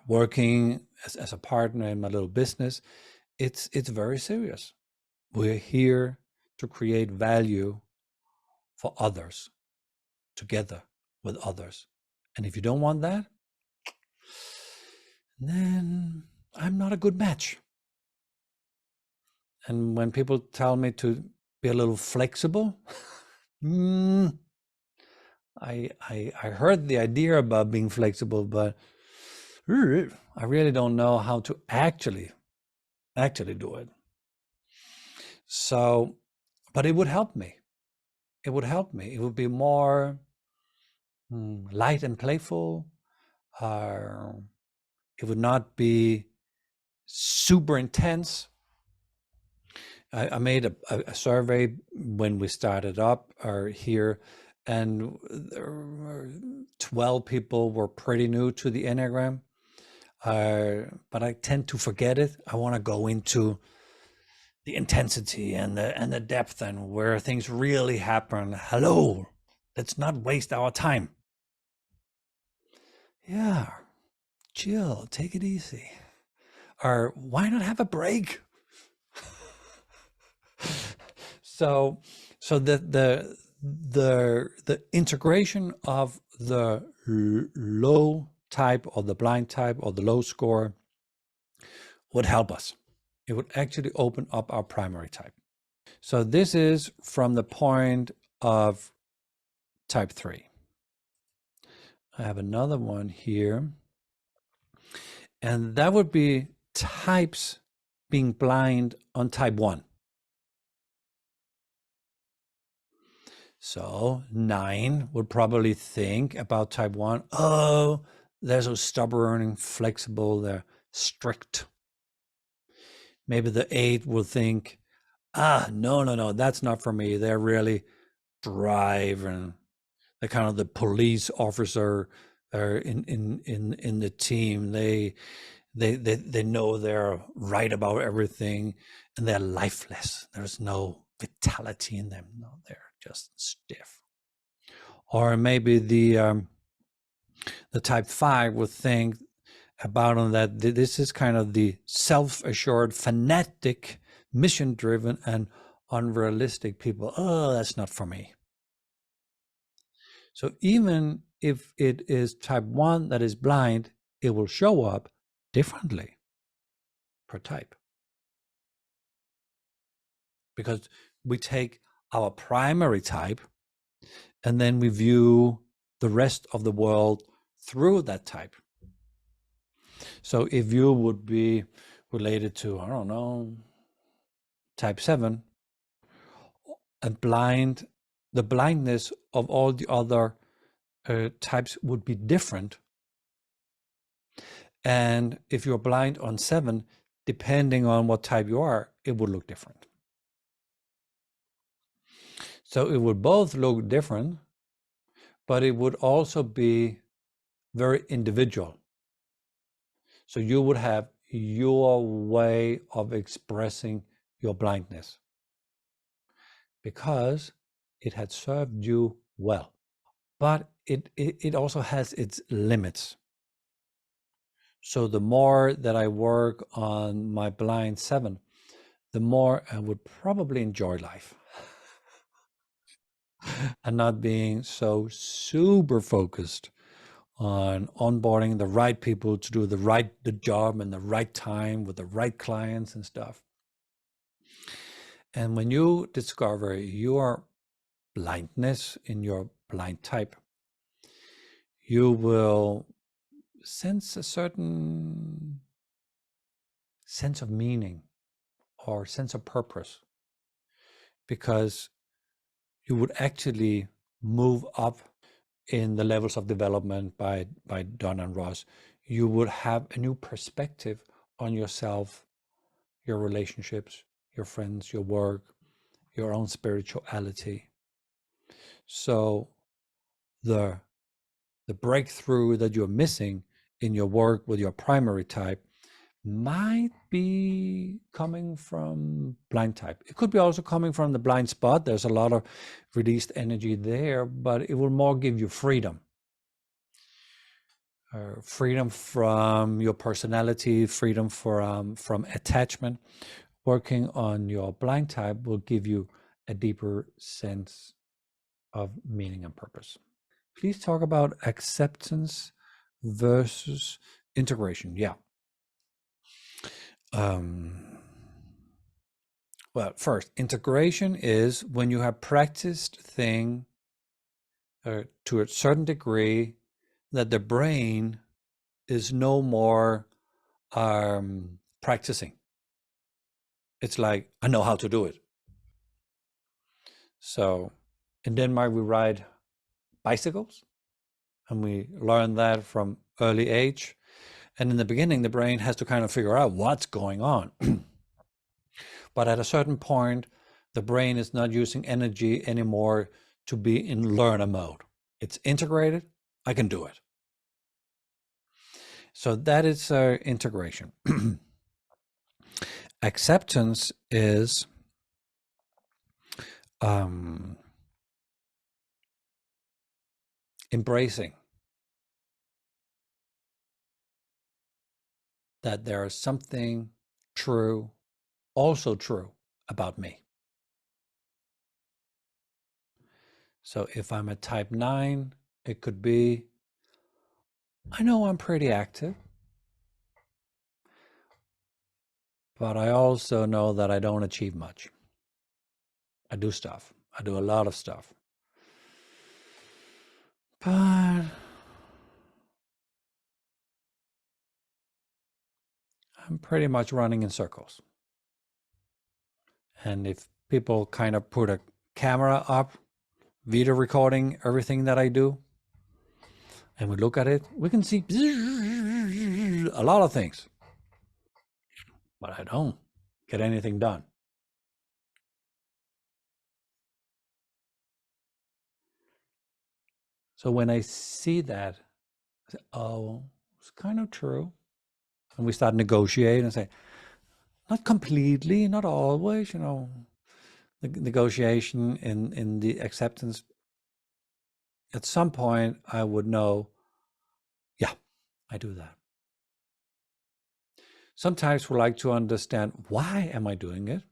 working as a partner in my little business, it's very serious. We're here to create value for others, together with others. And if you don't want that, then I'm not a good match. And when people tell me to be a little flexible, I heard the idea about being flexible, but I really don't know how to actually do it. So, but it would help me. It would help me. It would be more light and playful. It would not be super intense. I made a survey when we started up here, and 12 people were pretty new to the Enneagram. But I tend to forget it. I want to go into the intensity and the depth and where things really happen. Hello, let's not waste our time. Yeah, chill, take it easy. Or why not have a break? So the integration of the low type or the blind type or the low score would help us. It would actually open up our primary type. So this is from the point of type 3. I have another one here, and that would be types being blind on type 1. So 9 would probably think about type 1, oh, they're so stubborn and flexible, they're strict. Maybe the 8 will think, no, that's not for me. They're really drive and they're kind of the police officer in the team. They know they're right about everything, and they're lifeless. There's no vitality in them. No, they're just stiff. Or maybe the type 5 would think about on that this is kind of the self-assured, fanatic, mission-driven, and unrealistic people. Oh, that's not for me. So even if it is type 1 that is blind, it will show up differently per type. Because we take our primary type and then we view the rest of the world through that type. So if you would be related to, I don't know, type 7, the blindness of all the other types would be different. And if you're blind on 7, depending on what type you are, it would look different. So it would both look different, but it would also be very individual. So you would have your way of expressing your blindness because it had served you well. But it also has its limits. So the more that I work on my blind 7, the more I would probably enjoy life and not being so super focused on onboarding the right people to do the job and the right time with the right clients and stuff. And when you discover your blindness in your blind type, you will sense a certain sense of meaning or sense of purpose, because you would actually move up in the levels of development by Don and Ross. You would have a new perspective on yourself, your relationships, your friends, your work, your own spirituality. So the breakthrough that you're missing in your work with your primary type might be coming from blind type. It could be also coming from the blind spot. There's a lot of released energy there, but it will more give you freedom. Freedom from your personality, freedom from attachment. Working on your blind type will give you a deeper sense of meaning and purpose. Please talk about acceptance versus integration. Yeah. Well, first, integration is when you have practiced thing to a certain degree that the brain is no more practicing. It's like, I know how to do it. So in Denmark, we ride bicycles, and we learn that from early age. And in the beginning, the brain has to kind of figure out what's going on. But at a certain point, the brain is not using energy anymore to be in learner mode. It's integrated. I can do it. So that is integration. Acceptance is embracing that there is something true, also true about me. So if I'm a type 9, it could be, I know I'm pretty active, but I also know that I don't achieve much. I do stuff. I do a lot of stuff. But I'm pretty much running in circles. And if people kind of put a camera up, video recording everything that I do, and we look at it, we can see a lot of things. But I don't get anything done. So when I see that, I say, oh, it's kind of true. And we start negotiating and say, not completely, not always, the negotiation in the acceptance. At some point, I would know, yeah, I do that. Sometimes we like to understand, why am I doing it?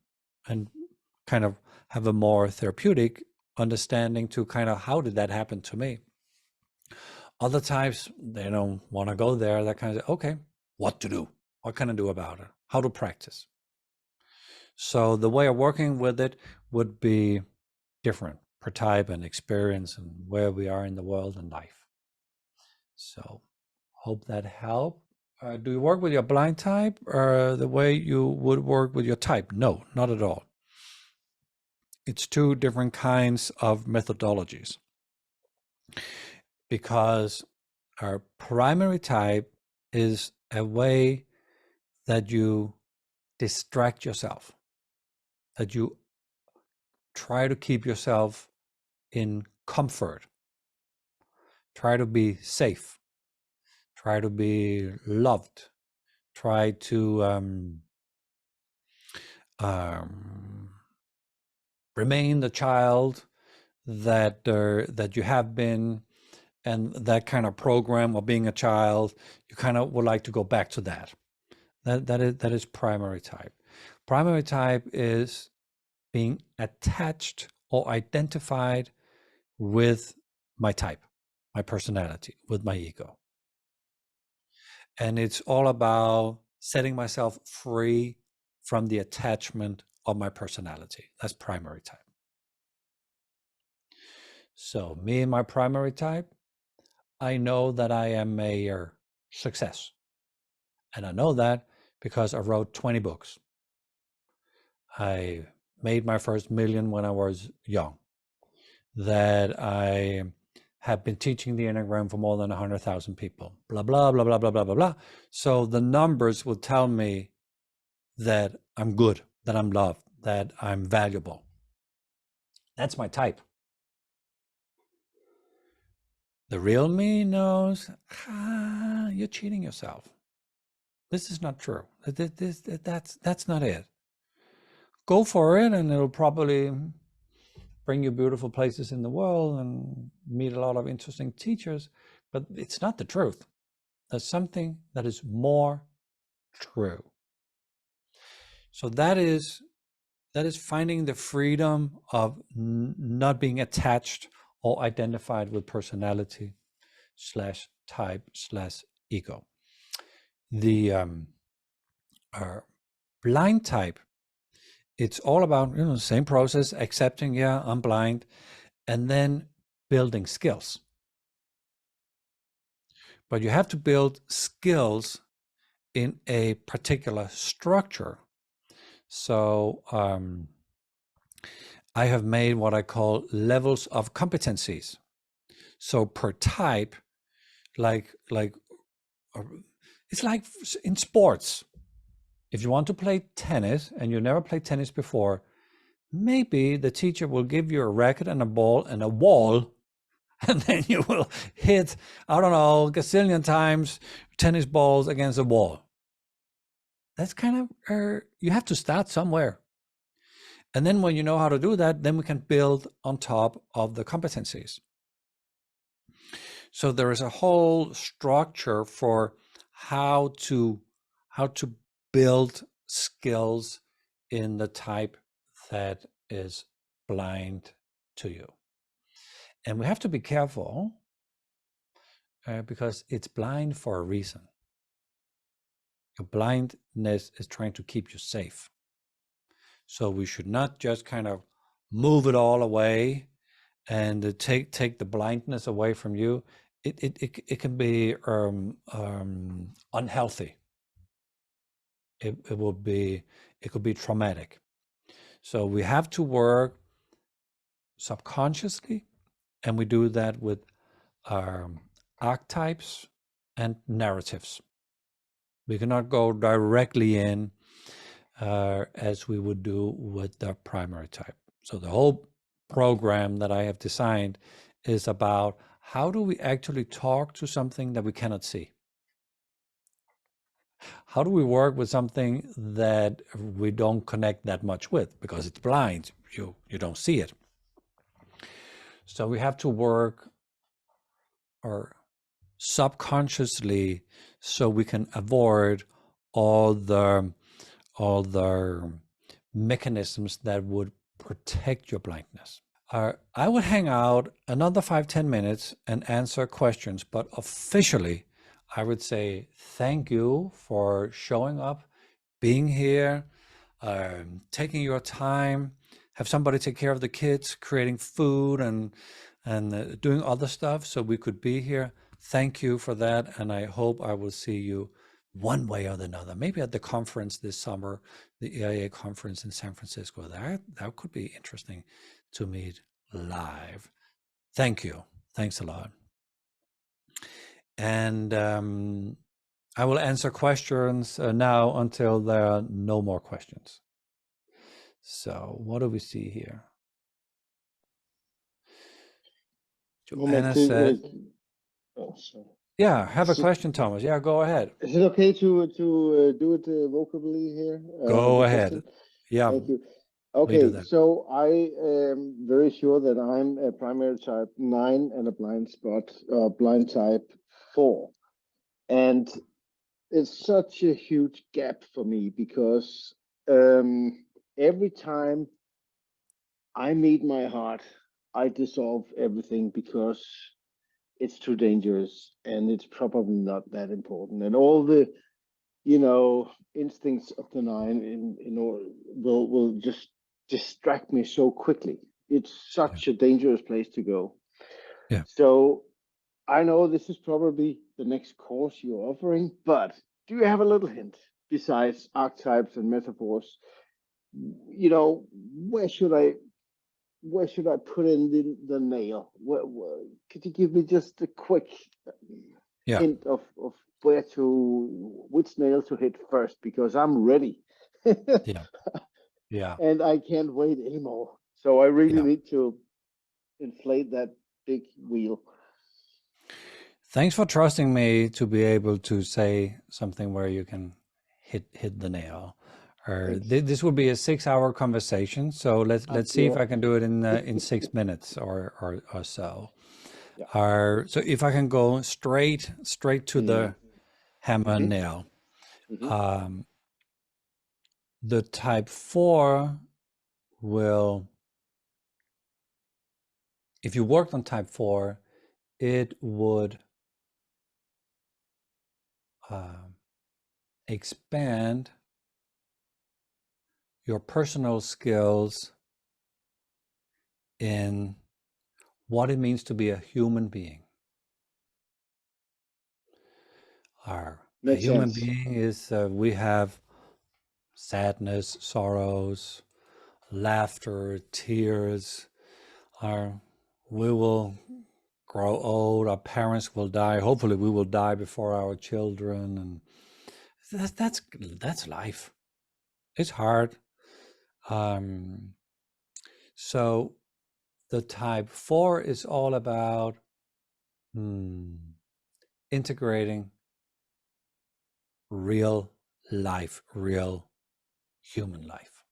And kind of have a more therapeutic understanding to kind of, how did that happen to me? Other times they don't want to go there. That kind of, okay, what to do? What can I do about it? How to practice? So the way of working with it would be different per type and experience and where we are in the world and life. So hope that helped. Do you work with your blind type or the way you would work with your type? No, not at all. It's two different kinds of methodologies, because our primary type is a way that you distract yourself, that you try to keep yourself in comfort, try to be safe, try to be loved, try to remain the child that you have been, and that kind of program of being a child, you kind of would like to go back to that. That is primary type. Primary type is being attached or identified with my type, my personality, with my ego. And it's all about setting myself free from the attachment of my personality. That's primary type. So me and my primary type, I know that I am a success. And I know that because I wrote 20 books. I made my first million when I was young. That I have been teaching the Enneagram for more than 100,000 people. Blah, blah, blah, blah, blah, blah, blah, blah. So the numbers will tell me that I'm good, that I'm loved, that I'm valuable. That's my type. The real me knows, you're cheating yourself. This is not true. That's not it. Go for it, and it'll probably bring you beautiful places in the world and meet a lot of interesting teachers, but it's not the truth. There's something that is more true. So that is finding the freedom of not being attached or identified with personality / type / ego. The blind type, it's all about, the same process, accepting, yeah, I'm blind, and then building skills. But you have to build skills in a particular structure. So I have made what I call levels of competencies. So per type, like it's like in sports. If you want to play tennis and you never played tennis before, maybe the teacher will give you a racket and a ball and a wall, and then you will hit, I don't know, gazillion times tennis balls against a wall. That's kind of, you have to start somewhere. And then when you know how to do that, then we can build on top of the competencies. So there is a whole structure for how to build skills in the type that is blind to you. And we have to be careful because it's blind for a reason. Your blindness is trying to keep you safe. So we should not just kind of move it all away and take the blindness away from you. It can be unhealthy. It could be traumatic. So we have to work subconsciously, and we do that with archetypes and narratives. We cannot go directly in as we would do with the primary type. So the whole program that I have designed is about how do we actually talk to something that we cannot see? How do we work with something that we don't connect that much with because it's blind? You don't see it. So we have to work or subconsciously so we can avoid all the mechanisms that would protect your blindness. I would hang out another 5-10 minutes and answer questions, but officially I would say thank you for showing up, being here, taking your time, have somebody take care of the kids, creating food and doing other stuff so we could be here. Thank you for that, and I hope I will see you one way or another. Maybe at the conference this summer, the EIA conference in San Francisco, that could be interesting to meet live. Thank you. Thanks a lot. And I will answer questions now until there are no more questions. So what do we see here? Joanna said, oh, sorry. yeah, have a question, Thomas. Yeah, go ahead. Is it okay to do it vocally here? Go the ahead. question? Yeah. Thank you. we do Okay, that. so I am very sure that I'm a primary type 9 and a blind spot, blind type 4. And it's such a huge gap for me because every time I meet my heart, I dissolve everything because it's too dangerous and it's probably not that important. And all the, instincts of the 9 in order will just distract me so quickly. It's such a dangerous place to go. Yeah. So I know this is probably the next course you're offering, but do you have a little hint besides archetypes and metaphors? Where should I put in the nail? Could you give me just a quick hint of which nail to hit first? Because I'm ready. Yeah. And I can't wait anymore. So I really need to inflate that big wheel. Thanks for trusting me to be able to say something where you can hit the nail. Or this will be a 6-hour conversation, so let's see if I can do it in 6 minutes or so. Yeah. So if I can go straight to the hammer and nail. The type 4 will, if you worked on type 4, it would expand your personal skills in what it means to be a human being. A human being is, we have sadness, sorrows, laughter, tears. We will grow old, our parents will die. Hopefully we will die before our children. And that's life. It's hard. So the type 4 is all about integrating real life, real human life.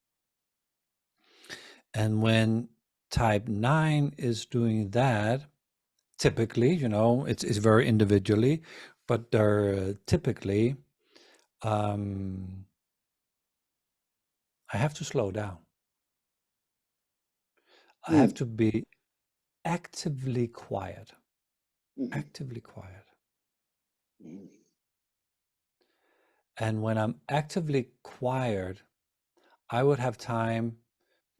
And when type 9 is doing that, typically, it's very individually, but they're typically, I have to slow down. I have to be actively quiet. Actively quiet. And when I'm actively quiet, I would have time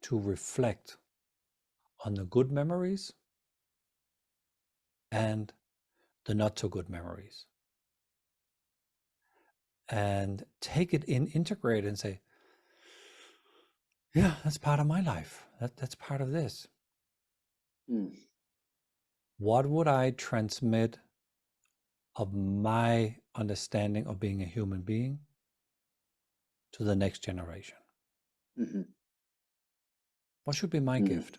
to reflect on the good memories and the not so good memories. And take it in, integrate and say, yeah, that's part of my life. That's part of this. What would I transmit of my understanding of being a human being to the next generation? What should be my gift?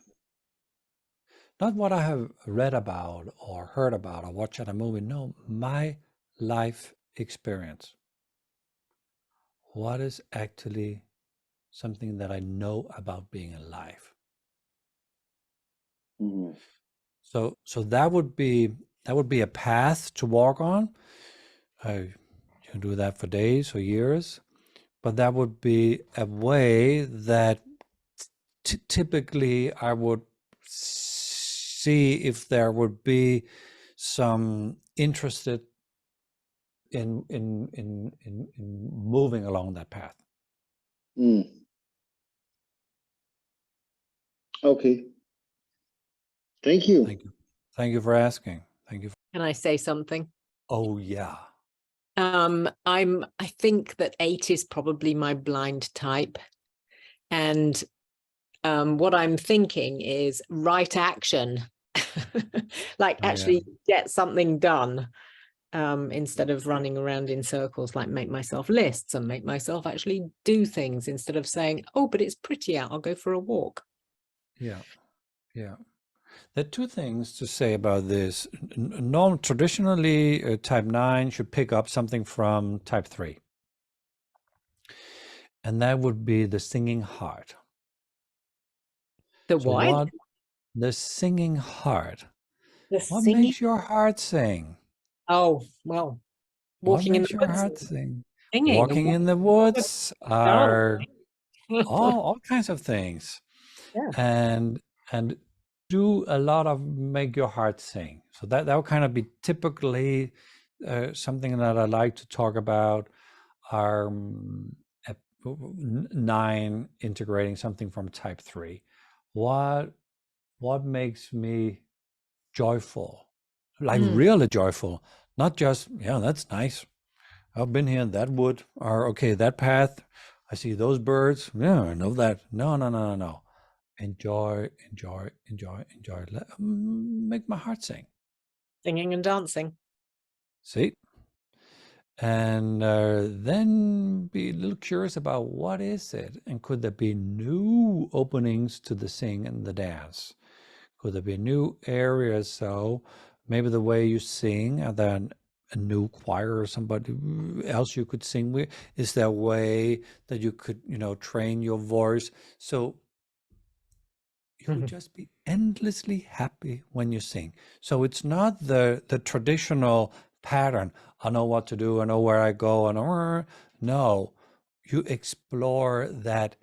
Not what I have read about or heard about or watched at a movie. No, my life experience. What is actually something that I know about being alive? So that would be a path to walk on. You can do that for days or years, but that would be a way that typically I would see if there would be some interested in moving along that path. Okay. Thank you. Thank you for asking. Thank you. Can I say something? Oh yeah. I think that 8 is probably my blind type. And what I'm thinking is right action, like actually get something done, instead of running around in circles, like make myself lists and make myself actually do things instead of saying, oh, but it's pretty out, I'll go for a walk. Yeah. Yeah. There are two things to say about this. Traditionally, type 9 should pick up something from type 3. And that would be the singing heart. The So what? The singing heart. The What singing? makes your heart sing? Oh, well, What walking in makes the your woods, heart sing? singing. Walking in the woods are all kinds of things. Yeah. And do a lot of make your heart sing. So that would kind of be typically something that I like to talk about are 9 integrating something from type 3. What makes me joyful, like really joyful, not just, yeah, that's nice, I've been here in that wood, or okay, that path, I see those birds, yeah, I know that. No. Enjoy. Make my heart sing. Singing and dancing. See? And then be a little curious about what is it, and could there be new openings to the sing and the dance? Could there be new areas? So maybe the way you sing, and then a new choir or somebody else you could sing with, is there a way that you could, train your voice so you would just be endlessly happy when you sing? So it's not the traditional pattern. I know what to do, I know where I go, and no, you explore that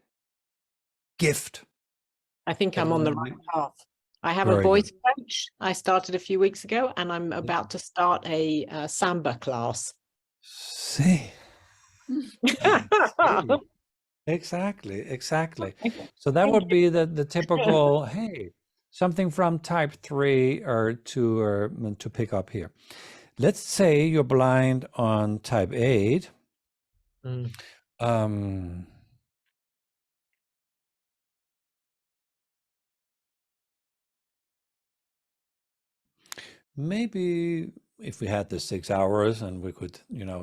gift. I think I'm on the right path. I have a Very voice good. coach I started a few weeks ago, and I'm about to start a samba class. See. Exactly. So that would be the typical, hey, something from type 3 or to pick up here. Let's say you're blind on type 8. Maybe if we had the 6 hours and we could,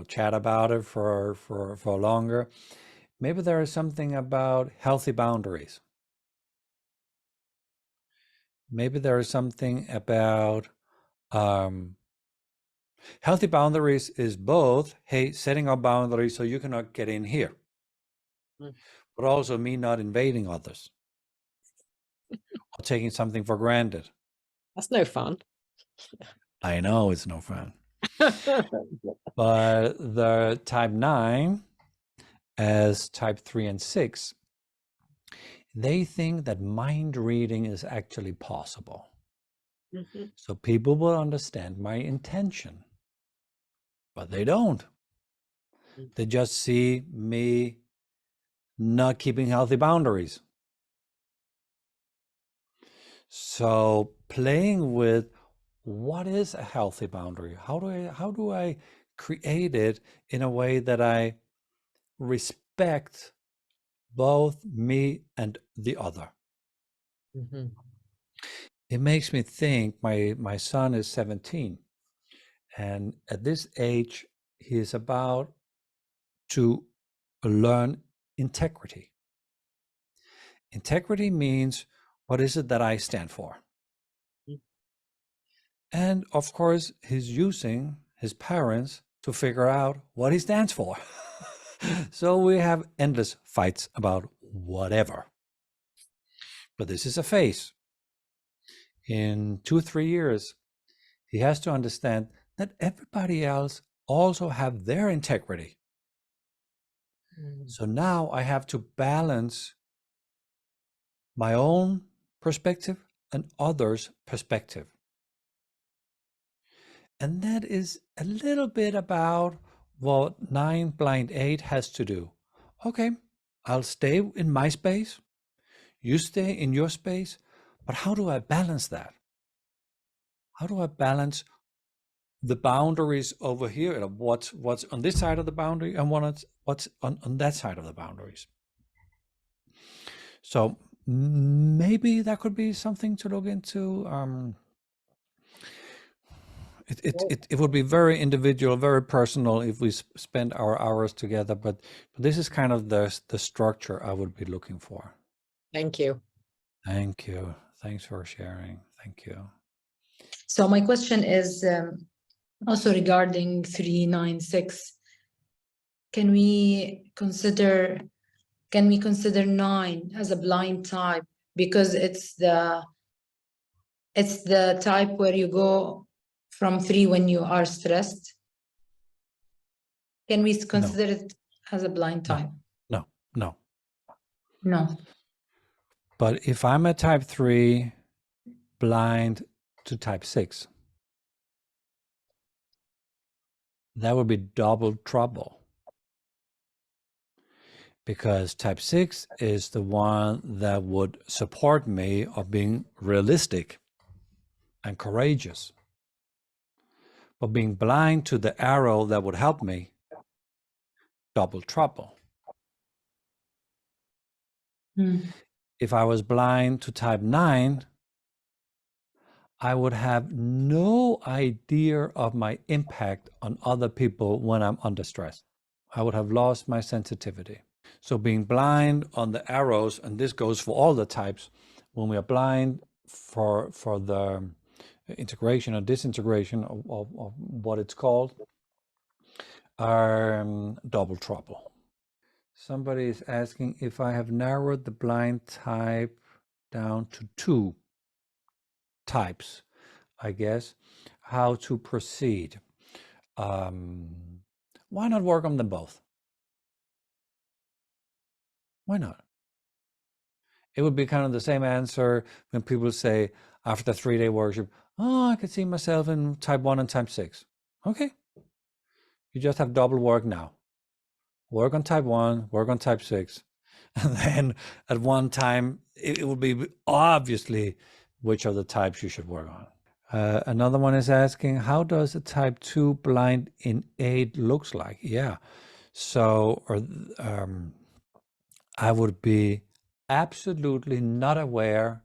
chat about it for longer, maybe there is something about healthy boundaries. Maybe there is something about healthy boundaries is both, hey, setting up boundaries so you cannot get in here, but also me not invading others or taking something for granted. That's no fun. I know it's no fun. But the type 9 as type 3 and 6, they think that mind reading is actually possible. So people will understand my intention, but they don't. They just see me not keeping healthy boundaries. So playing with what is a healthy boundary? How do I create it in a way that I respect both me and the other? It makes me think, my son is 17, and at this age he is about to learn integrity. Integrity means, what is it that I stand for? And of course, he's using his parents to figure out what he stands for. So we have endless fights about whatever. But this is a phase. In 2-3 years, he has to understand that everybody else also have their integrity. So now I have to balance my own perspective and others' perspective. And that is a little bit about what 9 blind 8 has to do. Okay, I'll stay in my space, you stay in your space, but how do I balance that? How do I balance the boundaries over here, what's on this side of the boundary and what's on that side of the boundaries. So maybe that could be something to look into. It would be very individual, very personal if we spend our hours together, but this is kind of the structure I would be looking for. Thank you. Thank you. Thanks for sharing. Thank you. So my question is also regarding 396. Can we consider 9 as a blind type, because it's the type where you go from 3 when you are stressed? Can we consider it as a blind type? No. No. But if I'm a type 3 blind to type 6, that would be double trouble. Because type 6 is the one that would support me of being realistic and courageous. But being blind to the arrow that would help me, double trouble. If I was blind to type 9, I would have no idea of my impact on other people when I'm under stress. I would have lost my sensitivity. So being blind on the arrows, and this goes for all the types, when we are blind for the integration or disintegration of what it's called, are double trouble. Somebody is asking if I have narrowed the blind type down to 2 types, I guess, how to proceed. Why not work on them both? Why not? It would be kind of the same answer when people say after 3-day workshop, oh, I could see myself in type 1 and type 6. Okay. You just have double work now. Work on type 1, work on type 6. And then at one time, it will be obviously which of the types you should work on. Another one is asking, how does a type 2 blind in 8 looks like? Yeah. So I would be absolutely not aware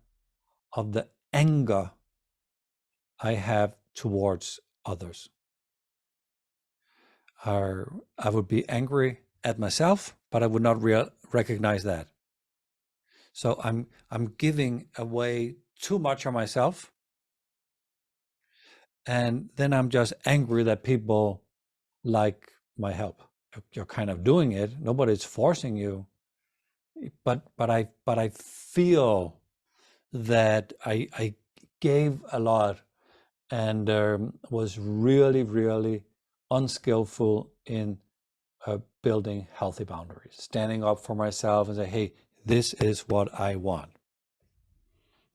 of the anger I have towards others. I would be angry at myself, but I would not recognize that. So I'm giving away too much of myself, and then I'm just angry that people like my help. You're kind of doing it. Nobody's forcing you, but I feel that I gave a lot and was really unskillful in building healthy boundaries, standing up for myself and say, hey, this is what I want.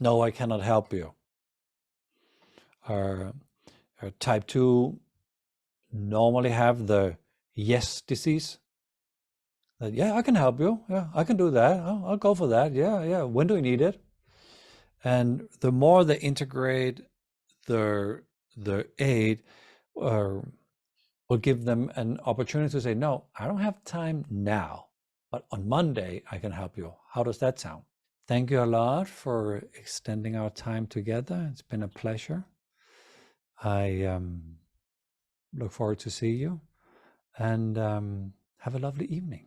No, I cannot help you. Type 2 normally have the yes disease. That, yeah, I can help you. Yeah, I can do that. I'll go for that. Yeah. When do you need it? And the more they integrate the aid, will give them an opportunity to say, no, I don't have time now, but on Monday I can help you. How does that sound? Thank you a lot for extending our time together. It's been a pleasure. I look forward to see you, and have a lovely evening.